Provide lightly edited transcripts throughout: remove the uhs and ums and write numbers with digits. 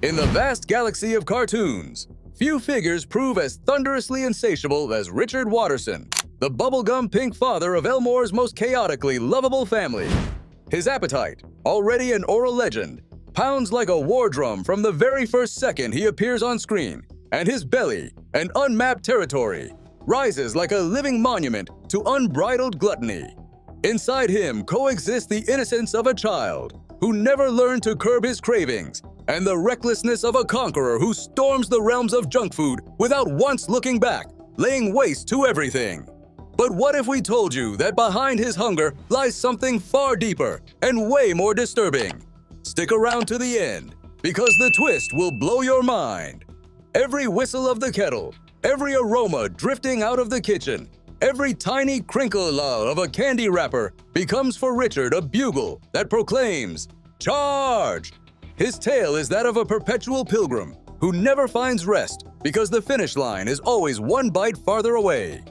In the vast galaxy of cartoons, few figures prove as thunderously insatiable as Richard Watterson, the bubblegum pink father of Elmore's most chaotically lovable family. His appetite, already an oral legend, pounds like a war drum from the very first second he appears on screen, and his belly, an unmapped territory, rises like a living monument to unbridled gluttony. Inside him coexists the innocence of a child who never learned to curb his cravings, and the recklessness of a conqueror who storms the realms of junk food without once looking back, laying waste to everything. But what if we told you that behind his hunger lies something far deeper and way more disturbing? Stick around to the end, because the twist will blow your mind. Every whistle of the kettle, every aroma drifting out of the kitchen, every tiny crinkle of a candy wrapper becomes for Richard a bugle that proclaims, "Charge!" His tale is that of a perpetual pilgrim who never finds rest because the finish line is always one bite farther away.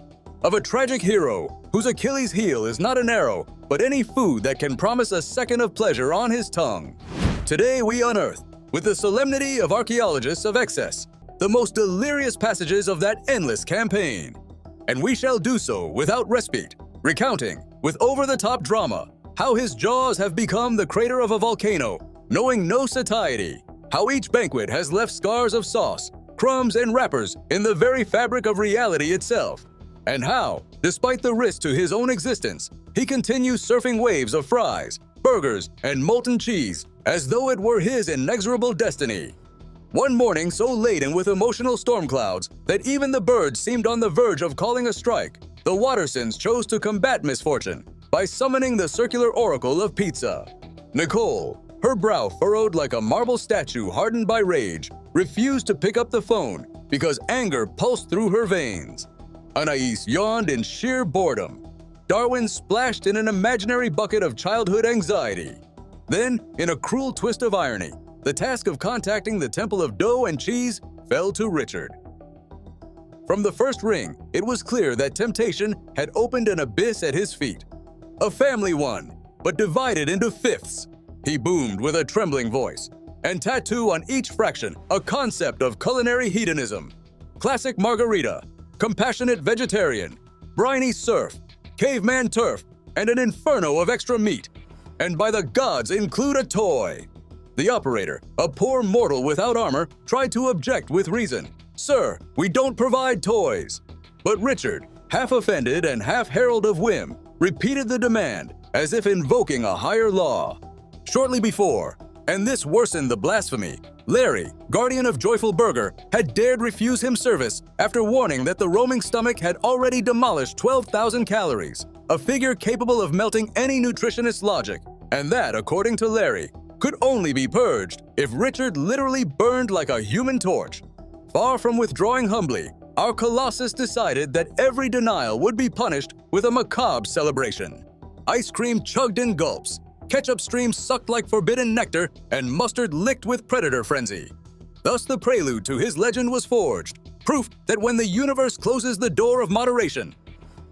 Of a tragic hero whose Achilles heel is not an arrow, but any food that can promise a second of pleasure on his tongue. Today we unearth, with the solemnity of archaeologists of excess, the most delirious passages of that endless campaign. And we shall do so without respite, recounting, with over-the-top drama, how his jaws have become the crater of a volcano, knowing no satiety, how each banquet has left scars of sauce, crumbs, and wrappers in the very fabric of reality itself, and how, despite the risk to his own existence, he continues surfing waves of fries, burgers, and molten cheese as though it were his inexorable destiny. One morning so laden with emotional storm clouds that even the birds seemed on the verge of calling a strike, the Wattersons chose to combat misfortune by summoning the circular oracle of pizza. Nicole, her brow furrowed like a marble statue hardened by rage, refused to pick up the phone because anger pulsed through her veins. Anais yawned in sheer boredom. Darwin splashed in an imaginary bucket of childhood anxiety. Then, in a cruel twist of irony, the task of contacting the temple of dough and cheese fell to Richard. From the first ring, it was clear that temptation had opened an abyss at his feet. A family one, but divided into fifths, he boomed with a trembling voice, and tattoo on each fraction a concept of culinary hedonism. Classic margarita, compassionate vegetarian, briny surf, caveman turf, and an inferno of extra meat. And by the gods, include a toy. The operator, a poor mortal without armor, tried to object with reason. "Sir, we don't provide toys." But Richard, half offended and half herald of whim, repeated the demand as if invoking a higher law. Shortly before, and this worsened the blasphemy, Larry, guardian of Joyful Burger, had dared refuse him service after warning that the roaming stomach had already demolished 12,000 calories, a figure capable of melting any nutritionist's logic, and that, according to Larry, could only be purged if Richard literally burned like a human torch. Far from withdrawing humbly, our Colossus decided that every denial would be punished with a macabre celebration. Ice cream chugged in gulps, ketchup streams sucked like forbidden nectar, and mustard licked with predator frenzy. Thus the prelude to his legend was forged, proof that when the universe closes the door of moderation,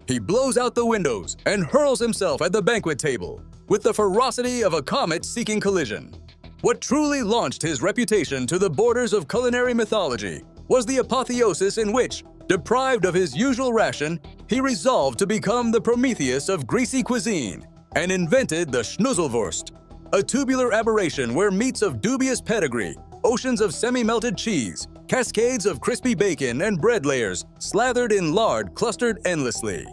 he blows out the windows and hurls himself at the banquet table with the ferocity of a comet seeking collision. What truly launched his reputation to the borders of culinary mythology was the apotheosis in which, deprived of his usual ration, he resolved to become the Prometheus of greasy cuisine and invented the Schnuzzelwurst, a tubular aberration where meats of dubious pedigree, oceans of semi-melted cheese, cascades of crispy bacon, and bread layers slathered in lard clustered endlessly.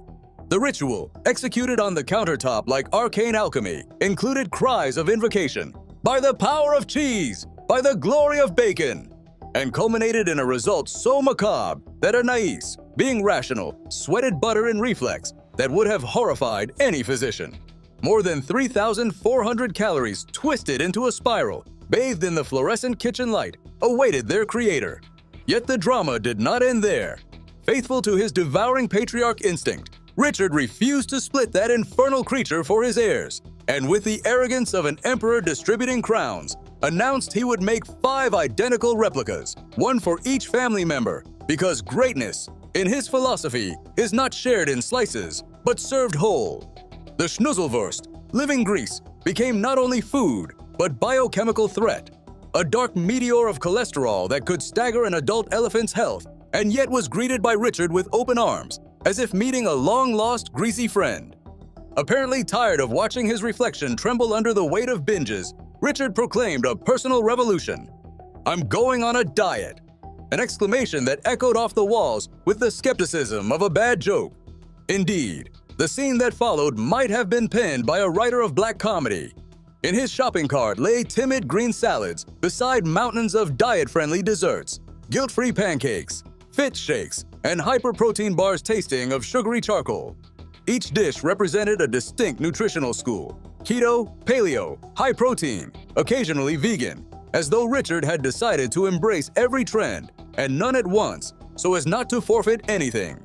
The ritual, executed on the countertop like arcane alchemy, included cries of invocation, "By the power of cheese! By the glory of bacon!" and culminated in a result so macabre that Anais, being rational, sweated butter in reflex that would have horrified any physician. More than 3,400 calories twisted into a spiral, bathed in the fluorescent kitchen light, awaited their creator. Yet the drama did not end there. Faithful to his devouring patriarch instinct, Richard refused to split that infernal creature for his heirs, and with the arrogance of an emperor distributing crowns, announced he would make 5 identical replicas, one for each family member, because greatness, in his philosophy, is not shared in slices, but served whole. The Schnuzzelwurst, living grease, became not only food, but biochemical threat. a dark meteor of cholesterol that could stagger an adult elephant's health, and yet was greeted by Richard with open arms, as if meeting a long-lost greasy friend. Apparently tired of watching his reflection tremble under the weight of binges, Richard proclaimed a personal revolution. "I'm going on a diet," an exclamation that echoed off the walls with the skepticism of a bad joke. Indeed, the scene that followed might have been penned by a writer of black comedy. In his shopping cart lay timid green salads beside mountains of diet-friendly desserts, guilt-free pancakes, fit shakes, and hyper-protein bars tasting of sugary charcoal. Each dish represented a distinct nutritional school: keto, paleo, high protein, occasionally vegan, as though Richard had decided to embrace every trend and none at once so as not to forfeit anything.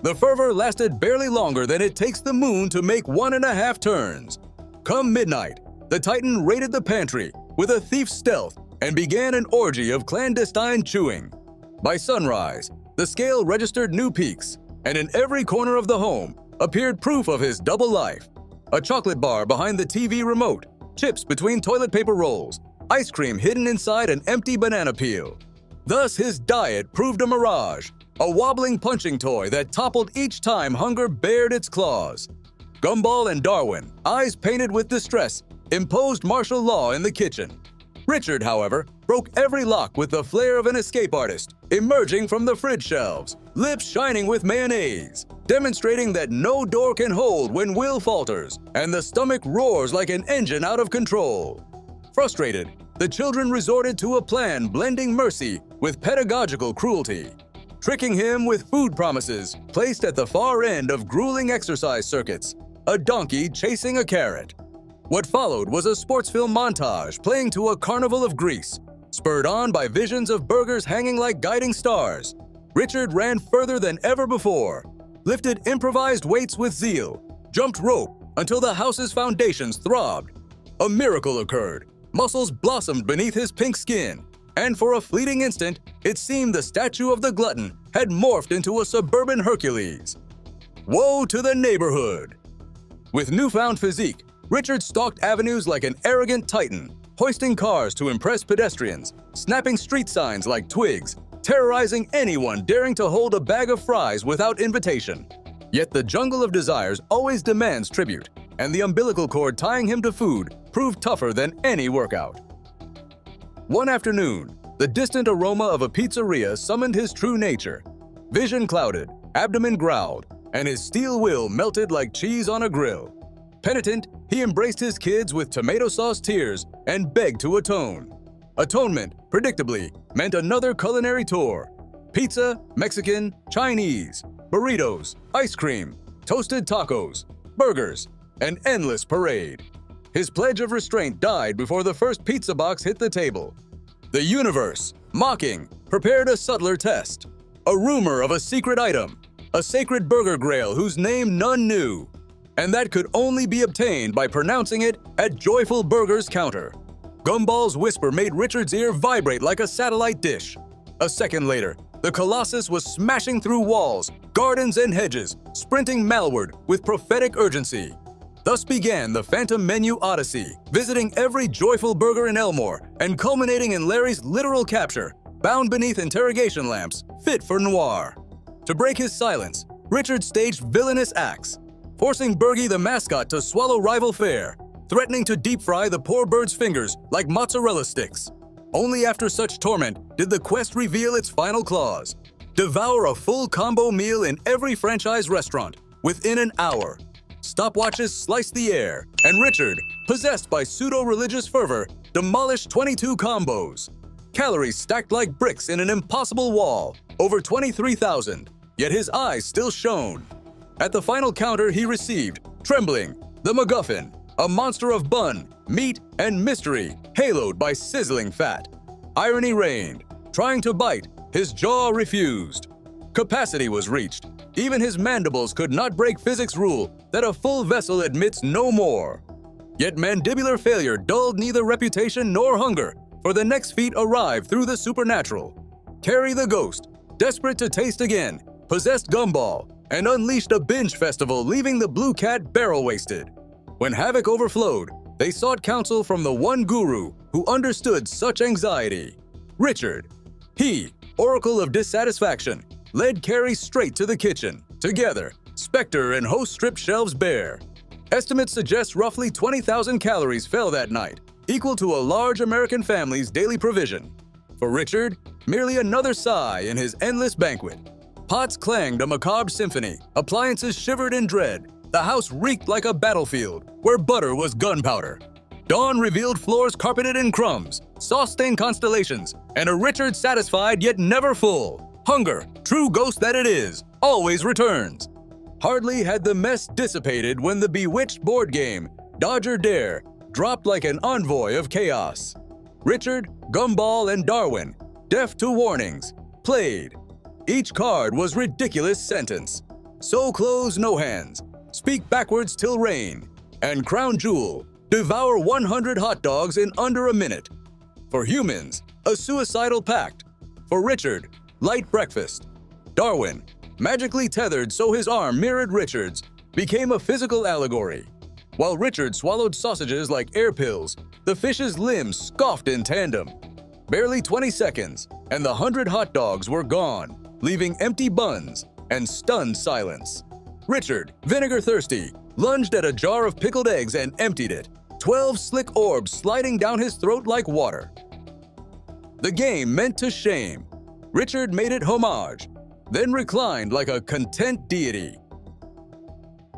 The fervor lasted barely longer than it takes the moon to make 1.5 turns. Come midnight, the Titan raided the pantry with a thief's stealth and began an orgy of clandestine chewing. By sunrise, the scale registered new peaks, and in every corner of the home appeared proof of his double life: a chocolate bar behind the TV remote, chips between toilet paper rolls, ice cream hidden inside an empty banana peel. Thus his diet proved a mirage, a wobbling punching toy that toppled each time hunger bared its claws. Gumball and Darwin, eyes painted with distress, imposed martial law in the kitchen. Richard, however, broke every lock with the flair of an escape artist, emerging from the fridge shelves, lips shining with mayonnaise, demonstrating that no door can hold when will falters and the stomach roars like an engine out of control. Frustrated, the children resorted to a plan blending mercy with pedagogical cruelty, tricking him with food promises placed at the far end of grueling exercise circuits, a donkey chasing a carrot. What followed was a sports film montage playing to a carnival of grease, spurred on by visions of burgers hanging like guiding stars. Richard ran further than ever before, lifted improvised weights with zeal, jumped rope until the house's foundations throbbed. A miracle occurred. Muscles blossomed beneath his pink skin, and for a fleeting instant, it seemed the statue of the glutton had morphed into a suburban Hercules. Woe to the neighborhood! With newfound physique, Richard stalked avenues like an arrogant titan, hoisting cars to impress pedestrians, snapping street signs like twigs, terrorizing anyone daring to hold a bag of fries without invitation. Yet the jungle of desires always demands tribute, and the umbilical cord tying him to food proved tougher than any workout. One afternoon, the distant aroma of a pizzeria summoned his true nature. Vision clouded, abdomen growled, and his steel will melted like cheese on a grill. Penitent, he embraced his kids with tomato sauce tears and begged to atone. Atonement, predictably, meant another culinary tour. Pizza, Mexican, Chinese, burritos, ice cream, toasted tacos, burgers, an endless parade. His pledge of restraint died before the first pizza box hit the table. The universe, mocking, prepared a subtler test. A rumor of a secret item, a sacred burger grail whose name none knew, and that could only be obtained by pronouncing it at Joyful Burger's counter. Gumball's whisper made Richard's ear vibrate like a satellite dish. A second later, the Colossus was smashing through walls, gardens, and hedges, sprinting malward with prophetic urgency. Thus began the Phantom Menu Odyssey, visiting every Joyful Burger in Elmore and culminating in Larry's literal capture, bound beneath interrogation lamps, fit for noir. To break his silence, Richard staged villainous acts, forcing Bergie the mascot to swallow rival fare, threatening to deep-fry the poor bird's fingers like mozzarella sticks. Only after such torment did the quest reveal its final clause: devour a full combo meal in every franchise restaurant within an hour. Stopwatches sliced the air, and Richard, possessed by pseudo-religious fervor, demolished 22 combos. Calories stacked like bricks in an impossible wall, over 23,000, yet his eyes still shone. At the final counter he received, trembling, the MacGuffin, a monster of bun, meat, and mystery, haloed by sizzling fat. Irony reigned. Trying to bite, his jaw refused. Capacity was reached. Even his mandibles could not break physics' rule that a full vessel admits no more. Yet mandibular failure dulled neither reputation nor hunger, for the next feat arrived through the supernatural. Carrie the Ghost, desperate to taste again, possessed Gumball and unleashed a binge festival, leaving the blue cat barrel-wasted. When havoc overflowed, They sought counsel from the one guru who understood such anxiety, Richard. He, Oracle of Dissatisfaction, led Carrie straight to the kitchen. Together, Spectre and host stripped shelves bare. Estimates suggest roughly 20,000 calories fell that night, equal to a large American family's daily provision. For Richard, merely another sigh in his endless banquet. Pots clanged a macabre symphony, appliances shivered in dread. The house reeked like a battlefield where butter was gunpowder. Dawn revealed floors carpeted in crumbs, sauce-stained constellations, and a Richard satisfied yet never full. Hunger, true ghost that it is, always returns. Hardly had the mess dissipated when the bewitched board game, Dodger Dare, dropped like an envoy of chaos. Richard, Gumball, and Darwin, deaf to warnings, played. Each card was ridiculous sentence. Sew clothes, no hands. Speak backwards till rain. And crown jewel, devour 100 hot dogs in under a minute. For humans, a suicidal pact. For Richard, light breakfast. Darwin, magically tethered so his arm mirrored Richard's, became a physical allegory. While Richard swallowed sausages like air pills, the fish's limbs scoffed in tandem. Barely 20 seconds, and the 100 hot dogs were gone, leaving empty buns and stunned silence. Richard, vinegar-thirsty, lunged at a jar of pickled eggs and emptied it, 12 slick orbs sliding down his throat like water. The game meant to shame. Richard made it homage, then reclined like a content deity.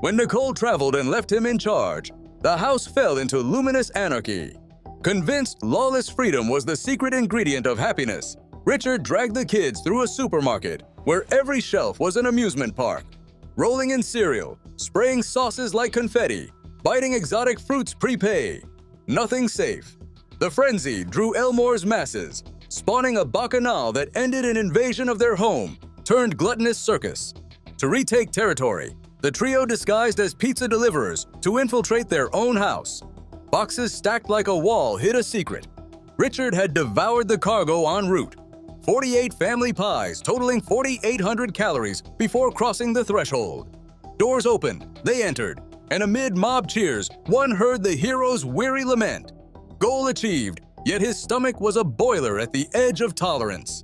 When Nicole traveled and left him in charge, the house fell into luminous anarchy. Convinced lawless freedom was the secret ingredient of happiness, Richard dragged the kids through a supermarket where every shelf was an amusement park, rolling in cereal, spraying sauces like confetti, biting exotic fruits prepay. Nothing safe. The frenzy drew Elmore's masses, spawning a bacchanal that ended an invasion of their home, turned gluttonous circus. To retake territory, the trio disguised as pizza deliverers to infiltrate their own house. Boxes stacked like a wall hid a secret. Richard had devoured the cargo en route. 48 family pies totaling 4,800 calories before crossing the threshold. Doors opened, they entered, and amid mob cheers, one heard the hero's weary lament. Goal achieved, yet his stomach was a boiler at the edge of tolerance.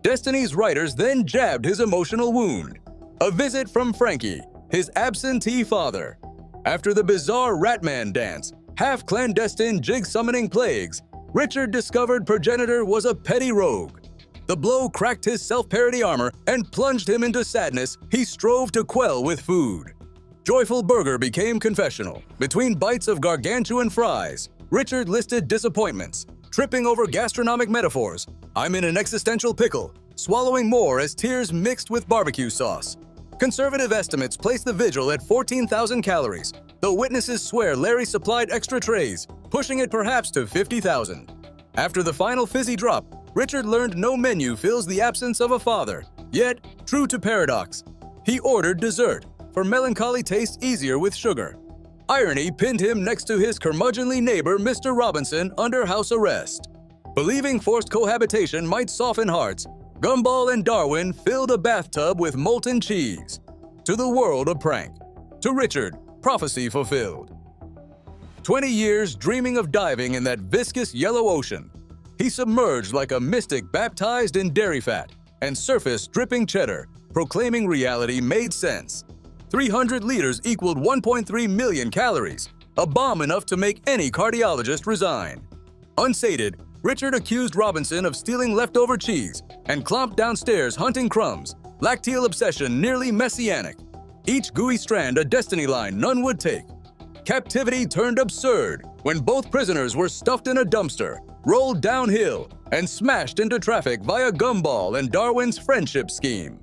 Destiny's writers then jabbed his emotional wound. A visit from Frankie, his absentee father. After the bizarre Ratman dance, half-clandestine jig-summoning plagues, Richard discovered progenitor was a petty rogue. The blow cracked his self-parody armor and plunged him into sadness he strove to quell with food. Joyful Burger became confessional. Between bites of gargantuan fries, Richard listed disappointments, tripping over gastronomic metaphors. I'm in an existential pickle, swallowing more as tears mixed with barbecue sauce. Conservative estimates place the vigil at 14,000 calories, though witnesses swear Larry supplied extra trays, pushing it perhaps to 50,000. After the final fizzy drop, Richard learned no menu fills the absence of a father. Yet, true to paradox, he ordered dessert, for melancholy tastes easier with sugar. Irony pinned him next to his curmudgeonly neighbor Mr. Robinson under house arrest. Believing forced cohabitation might soften hearts, Gumball and Darwin filled a bathtub with molten cheese. To the world a prank. To Richard, prophecy fulfilled. 20 years dreaming of diving in that viscous yellow ocean. He submerged like a mystic baptized in dairy fat and surfaced dripping cheddar, proclaiming reality made sense. 300 liters equaled 1.3 million calories, a bomb enough to make any cardiologist resign. Unsated, Richard accused Robinson of stealing leftover cheese and clomped downstairs hunting crumbs, lacteal obsession nearly messianic. Each gooey strand a destiny line none would take. Captivity turned absurd when both prisoners were stuffed in a dumpster, rolled downhill, and smashed into traffic via Gumball and Darwin's friendship scheme.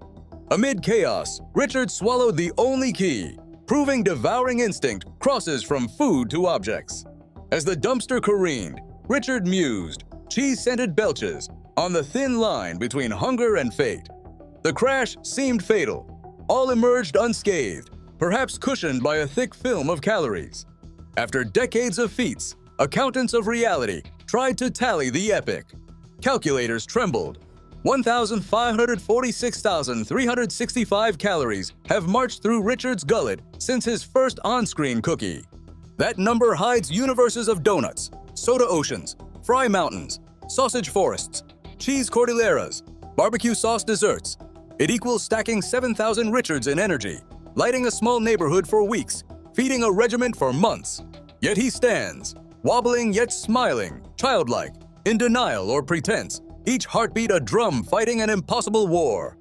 Amid chaos, Richard swallowed the only key, proving devouring instinct crosses from food to objects. As the dumpster careened, Richard mused, cheese-scented belches, on the thin line between hunger and fate. The crash seemed fatal. All emerged unscathed, perhaps cushioned by a thick film of calories. After decades of feats, accountants of reality tried to tally the epic. Calculators trembled. 1,546,365 calories have marched through Richard's gullet since his first on-screen cookie. That number hides universes of donuts, soda oceans, fry mountains, sausage forests, cheese cordilleras, barbecue sauce desserts. It equals stacking 7,000 Richards in energy, lighting a small neighborhood for weeks, feeding a regiment for months. Yet he stands, wobbling yet smiling, childlike, in denial or pretense, each heartbeat a drum fighting an impossible war.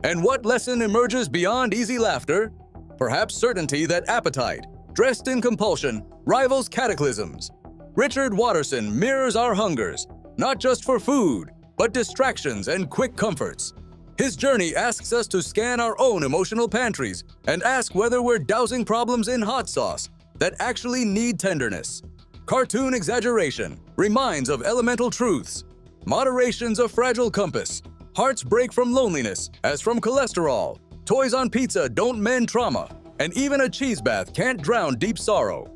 And what lesson emerges beyond easy laughter? Perhaps certainty that appetite, dressed in compulsion, rivals cataclysms. Richard Watterson mirrors our hungers, not just for food, but distractions and quick comforts. His journey asks us to scan our own emotional pantries and ask whether we're dousing problems in hot sauce that actually need tenderness. Cartoon exaggeration reminds of elemental truths. Moderation's a fragile compass. Hearts break from loneliness, as from cholesterol. Toys on pizza don't mend trauma, and even a cheese bath can't drown deep sorrow.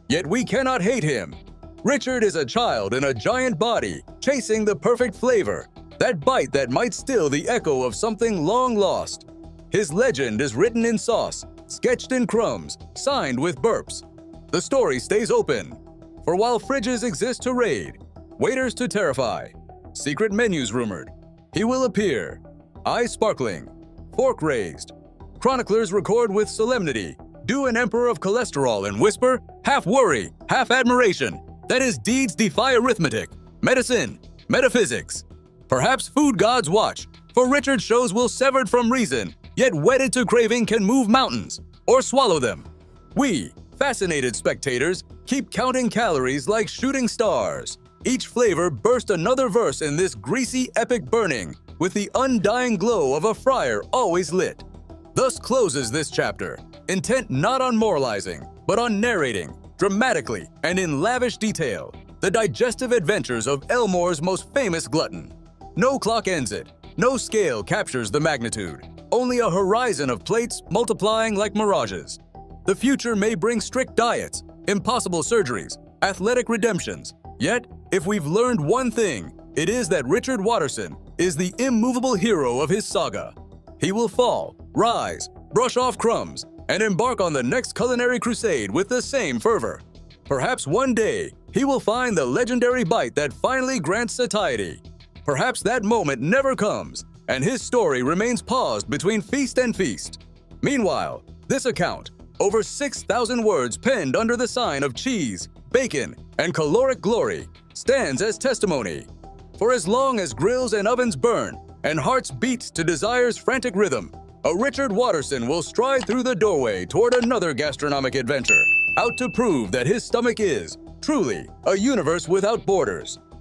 Yet we cannot hate him. Richard is a child in a giant body, chasing the perfect flavor, that bite that might still the echo of something long lost. His legend is written in sauce, sketched in crumbs, signed with burps. The story stays open, for while fridges exist to raid, waiters to terrify, secret menus rumored, he will appear, eyes sparkling, fork raised. Chroniclers record with solemnity, do an emperor of cholesterol and whisper, half worry, half admiration, that his deeds defy arithmetic, medicine, metaphysics. Perhaps food gods watch, for Richard's shows will severed from reason, yet wedded to craving can move mountains, or swallow them. We, fascinated spectators, keep counting calories like shooting stars. Each flavor burst another verse in this greasy epic burning, with the undying glow of a fryer always lit. Thus closes this chapter, intent not on moralizing, but on narrating, dramatically and in lavish detail, the digestive adventures of Elmore's most famous glutton. No clock ends it, no scale captures the magnitude, only a horizon of plates multiplying like mirages. The future may bring strict diets, impossible surgeries, athletic redemptions. Yet, if we've learned one thing, it is that Richard Watterson is the immovable hero of his saga. He will fall, rise, brush off crumbs, and embark on the next culinary crusade with the same fervor. Perhaps one day, he will find the legendary bite that finally grants satiety. Perhaps that moment never comes, and his story remains paused between feast and feast. Meanwhile, this account, over 6,000 words penned under the sign of cheese, bacon, and caloric glory, stands as testimony. For as long as grills and ovens burn, and hearts beat to desire's frantic rhythm, a Richard Watterson will stride through the doorway toward another gastronomic adventure, out to prove that his stomach is, truly, a universe without borders.